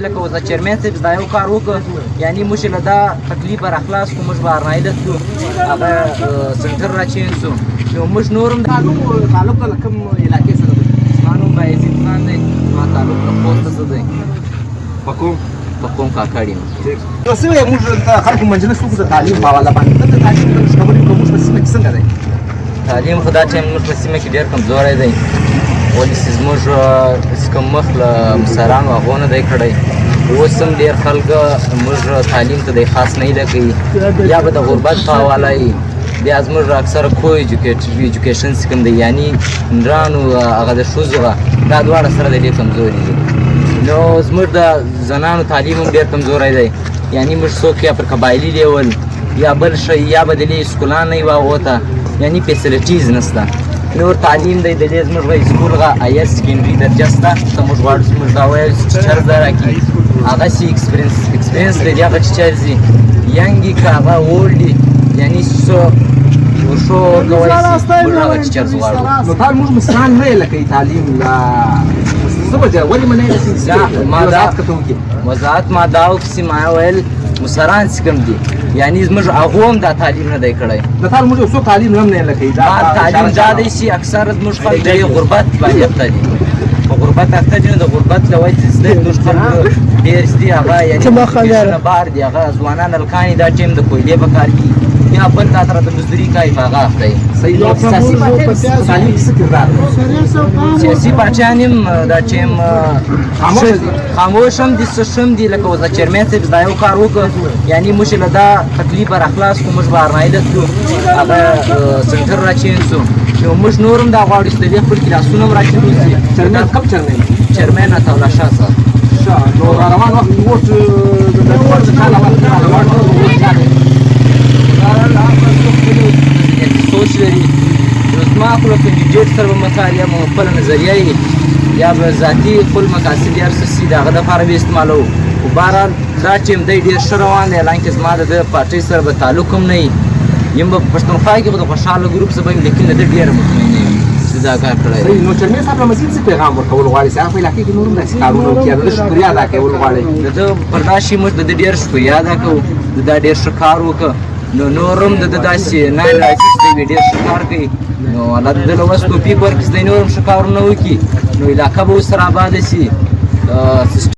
لکه اوس د چیرمین صاحب دا یو کار وکړ یعنی موږ له دا تکلیف را خلاص کړو موږ به ارنایده کړو هغه سنټر را چینج شو نو موږ نور هم تعلق له کوم علاقې سره دی زما نوم بایزید خان دی زما تعلق له خوست څخه دی په کوم کاکړ یم نو څنګه موږ د خلکو مجلس وکړو د تعلیم په حواله باندې د تعلیم د خبرې کوو موږ په سیمه کې څنګه دی تعلیم خو دا ټایم موږ په سیمه کې ډېر کمزوری دی ولې چې زموږ کوم مخ له مشرانو هغو نه دی کړی اوس هم ډېر خلک موږ تعلیم ته دی خاص نه دی کوي یا به د غربت په حواله یي بیا زموږ اکثره کو ایجوکیشن چې کوم دی یعنی نرانو هغه د ښځو دا دواړه سره دی ډېر کمزوري دي نو زموږ د زنانو تعلیم هم ډېر کمزوری دی یعنی موږ څوک یا پر قبایلي لیول یا بل شی یا به د دې سکولان نه وي هغو ته یعنی فیسلیټیز نشته نور تعلیم دی د دې زموږ به سکول هغه هایر سیکنډري درجه شته ته موږ غواړو چې موږ دا ووایو چې ټیچر زده راکړي هغه سي اکسپرینس لري هغه ټیچر دي ینګ وي که هغه اولډ وي یعنی څو ورشو کولی شي موږ هغه ټیچرز غواړو نو تا موږ مشران نه یې لکه تعلیم لا څه وجه ولې منې وضاحت ما دا وکړي چې ما ویل مشران چې کوم دي یعنی زموږ هغو هم دا تعلیم نه دی کړی د تا موږ څوک تعلیم هم نه لکه دا تعلیم دا دی چې اکثر زموږ خلک د غربت باندې اخته دي په غربت اخته دي نو د غربت له وجې زده زموږ خلک ډېر دي هغه یعنی بار دي هغه ځوانان هلکان دا ټایم د کویلې په کار کي یا بل تا سره د مزدوري کوي په هغه اخته یي سیاسي پاچیان هم دا ټایم خاموش هم دي څه هم دي لکه اوس د چیرمین صاحب دا یو کار وکړ یعنی موږ له دا تکلیف را خلاص کړو موږ به ارنایده کړو هغه سنټر را چینج شو نو موږ نور هم دا غواړو چې د دې خپل کلاسونه هم را چینج وشي چیرمین عطاالله شاه صاحب نو روان وخت ووټ د ووټ څه کال اول سوچ لري نو زما خپله کنډیډیټ سره به مطالعه مو خپله نظریه وي یا به ذاتي خپل مقاصد یې هر څه سي د هغه دپاره به استعمالوو خو بهرحال دا ټیم دی ډېر ښه روان دی حالانکې زما د ده پارټۍ سره به تعلق هم نه وي یم به په پښتونخوا کې به د خوشحاله ګروپ څه به یم لیکن د ده ډېره مطمئن یم چې دا کار کړی دی نو چرمین صاحب له مزید څه پیغام ورکول غواړي چې هغه په علاقې کې نور هم داسې کارونه وکړي د ده شکریا ادا کول غواړي د ده پر دا شي موږ د ده ډېر شکریا ادا کوو د دا ډېر ښه کار وکړه نو نور هم د ده داسې نایل راځي چې دی ډېر ښه کار کوي نو الله د ده له وس توفیق ورکړي چې دی نور هم ښه کارونه وکړي نو علاقه به ورسره اباده شي